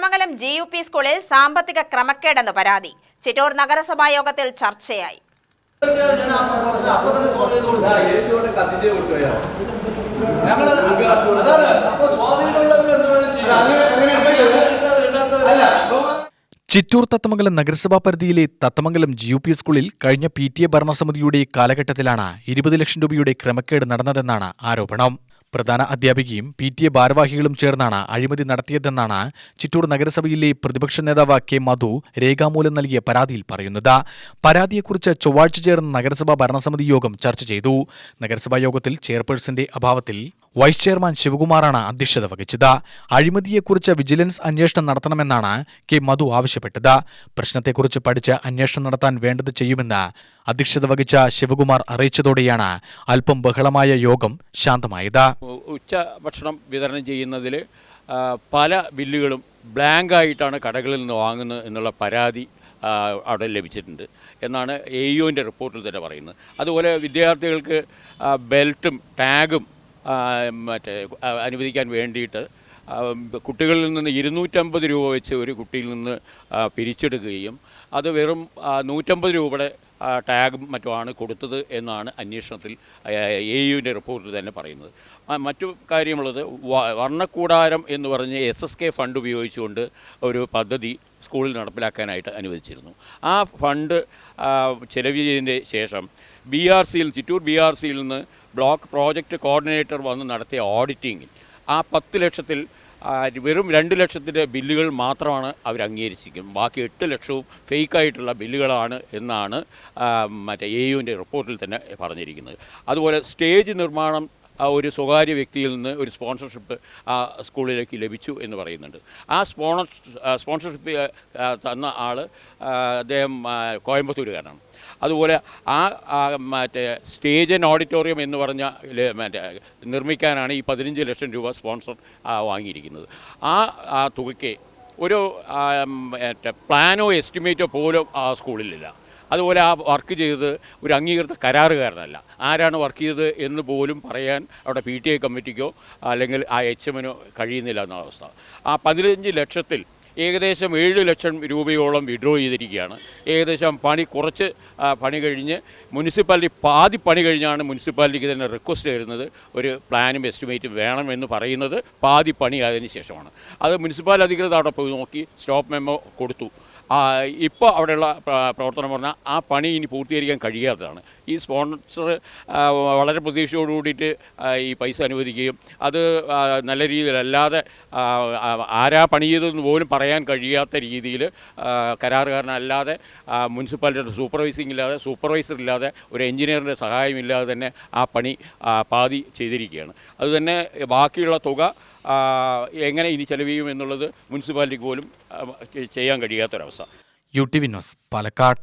Thathamangalam GUP സ്കൂളിൽ സാമ്പത്തിക ക്രമക്കേടെന്ന് പരാതി. ചിറ്റൂർ നഗരസഭാ യോഗത്തിൽ ചർച്ചയായി. ചിറ്റൂർ തത്തമംഗലം നഗരസഭാ പരിധിയിലെ തത്തമംഗലം GUP സ്കൂളിൽ കഴിഞ്ഞ PTA ഭരണസമിതിയുടെ കാലഘട്ടത്തിലാണ് 20 ലക്ഷം രൂപയുടെ ക്രമക്കേട് നടന്നതെന്നാണ് ആരോപണം. പ്രധാന അധ്യാപികയും PTA ഭാരവാഹികളും ചേർന്നാണ് അഴിമതി നടത്തിയതെന്നാണ് ചിറ്റൂർ നഗരസഭയിലെ പ്രതിപക്ഷ നേതാവ് K. മധു രേഖാമൂലം നൽകിയ പരാതിയിൽ പറയുന്നത്. പരാതിയെക്കുറിച്ച് ചൊവ്വാഴ്ച ചേർന്ന നഗരസഭാ ഭരണസമിതി യോഗം ചർച്ച ചെയ്തു. നഗരസഭാ യോഗത്തിൽ ചെയർപേഴ്സന്റെ അഭാവത്തിൽ വൈസ് ചെയർമാൻ ശിവകുമാറാണ് അധ്യക്ഷത വഹിച്ചത്. അഴിമതിയെക്കുറിച്ച് വിജിലൻസ് അന്വേഷണം നടത്തണമെന്നാണ് K. മധു ആവശ്യപ്പെട്ടത്. പ്രശ്നത്തെക്കുറിച്ച് പഠിച്ച് അന്വേഷണം നടത്താൻ വേണ്ടത് ചെയ്യുമെന്ന് അധ്യക്ഷത വഹിച്ച ശിവകുമാർ അറിയിച്ചതോടെയാണ് അല്പം ബഹളമായ യോഗം ശാന്തമായത്. ഉച്ചഭക്ഷണം വിതരണം ചെയ്യുന്നതിൽ പല ബില്ലുകളും ബ്ലാങ്കായിട്ടാണ് കടകളിൽ നിന്ന് വാങ്ങുന്നത് എന്നുള്ള പരാതി അവിടെ ലഭിച്ചിട്ടുണ്ട് എന്നാണ് AEOൻ്റെ റിപ്പോർട്ടിൽ തന്നെ പറയുന്നത്. അതുപോലെ വിദ്യാർത്ഥികൾക്ക് ബെൽറ്റും ടാഗും അനുവദിക്കാൻ വേണ്ടിയിട്ട് കുട്ടികളിൽ നിന്ന് 250 രൂപ വെച്ച് ഒരു കുട്ടിയിൽ നിന്ന് പിരിച്ചെടുക്കുകയും അത് വെറും 150 രൂപയുടെ ടാഗും മറ്റുമാണ് കൊടുത്തത് എന്നാണ് അന്വേഷണത്തിൽ AEOൻ്റെ റിപ്പോർട്ടിൽ തന്നെ പറയുന്നത്. മറ്റു കാര്യമുള്ളത് വർണ്ണക്കൂടാരം എന്ന് പറഞ്ഞ് SSK ഫണ്ട് ഉപയോഗിച്ചുകൊണ്ട് ഒരു പദ്ധതി സ്കൂളിൽ നടപ്പിലാക്കാനായിട്ട് അനുവദിച്ചിരുന്നു. ആ ഫണ്ട് ചെലവ് ചെയ്തതിന് ശേഷം ചിറ്റൂർ BRCയിൽ നിന്ന് ബ്ലോക്ക് പ്രോജക്റ്റ് കോർഡിനേറ്റർ വന്ന് നടത്തിയ ഓഡിറ്റിങ്ങിൽ ആ 10 ലക്ഷത്തിൽ വെറും 2 ലക്ഷത്തിൻ്റെ ബില്ലുകൾ മാത്രമാണ് അവർ അംഗീകരിച്ചിരിക്കുന്നത്. ബാക്കി 8 ലക്ഷവും ഫേക്കായിട്ടുള്ള ബില്ലുകളാണ് എന്നാണ് AEOൻ്റെ റിപ്പോർട്ടിൽ തന്നെ പറഞ്ഞിരിക്കുന്നത്. അതുപോലെ സ്റ്റേജ് നിർമ്മാണം ഒരു സ്വകാര്യ വ്യക്തിയിൽ നിന്ന് ഒരു സ്പോൺസർഷിപ്പ് ആ സ്കൂളിലേക്ക് ലഭിച്ചു എന്ന് പറയുന്നുണ്ട്. ആ സ്പോൺസർഷിപ്പ് തന്ന ആൾ അദ്ദേഹം കോയമ്പത്തൂരുകാരനാണ്. അതുപോലെ സ്റ്റേജ് ആൻഡ് ഓഡിറ്റോറിയം എന്ന് പറഞ്ഞ നിർമ്മിക്കാനാണ് ഈ 15 ലക്ഷം രൂപ സ്പോൺസർ വാങ്ങിയിരിക്കുന്നത്. ആ തുകയ്ക്ക് ഒരു പ്ലാനോ എസ്റ്റിമേറ്റോ പോലും ആ സ്കൂളിലില്ല. അതുപോലെ ആ വർക്ക് ചെയ്തത് ഒരു അംഗീകൃത കരാറുകാരനല്ല. ആരാണ് വർക്ക് ചെയ്തത് എന്ന് പോലും പറയാൻ അവിടെ PTA കമ്മിറ്റിക്കോ അല്ലെങ്കിൽ ആ HMനോ കഴിയുന്നില്ല എന്ന അവസ്ഥ. ആ 15 ലക്ഷത്തിൽ ഏകദേശം 7 ലക്ഷം രൂപയോളം വിഡ്രോ ചെയ്തിരിക്കുകയാണ്. ഏകദേശം കുറച്ച് പണി കഴിഞ്ഞ് മുനിസിപ്പാലിറ്റി പാതി പണി കഴിഞ്ഞാണ് മുനിസിപ്പാലിറ്റിക്ക് തന്നെ റിക്വസ്റ്റ് വരുന്നത് ഒരു പ്ലാനും എസ്റ്റിമേറ്റും വേണമെന്ന് പറയുന്നത് പാതി പണി ആയതിനു ശേഷമാണ്. അത് മുനിസിപ്പാലിറ്റി അധികൃതർ അവിടെ പോയി നോക്കി സ്റ്റോപ്പ് മെമ്മോ കൊടുത്തു. ഇപ്പോൾ അവിടെയുള്ള പ്രവർത്തനം പറഞ്ഞാൽ ആ പണി ഇനി പൂർത്തീകരിക്കാൻ കഴിയാത്തതാണ്. ഈ സ്പോൺസർ വളരെ പ്രതീക്ഷയോട് കൂടിയിട്ട് ഈ പൈസ അനുവദിക്കുകയും അത് നല്ല രീതിയിലല്ലാതെ ആരാ പണി ചെയ്തതെന്ന് പോലും പറയാൻ കഴിയാത്ത രീതിയിൽ കരാറുകാരനല്ലാതെ മുനിസിപ്പാലിറ്റിയുടെ സൂപ്പർവൈസർ ഇല്ലാതെ ഒരു എഞ്ചിനീയറിൻ്റെ സഹായമില്ലാതെ തന്നെ ആ പണി പാതി ചെയ്തിരിക്കുകയാണ്. അതുതന്നെ ബാക്കിയുള്ള തുക എങ്ങനെ ഇനി ചെലവ് ചെയ്യും എന്നുള്ളത് മുനിസിപ്പാലിറ്റിക്ക് പോലും ചെയ്യാൻ കഴിയാത്തൊരവസ്ഥ. UTV news, Palakkad.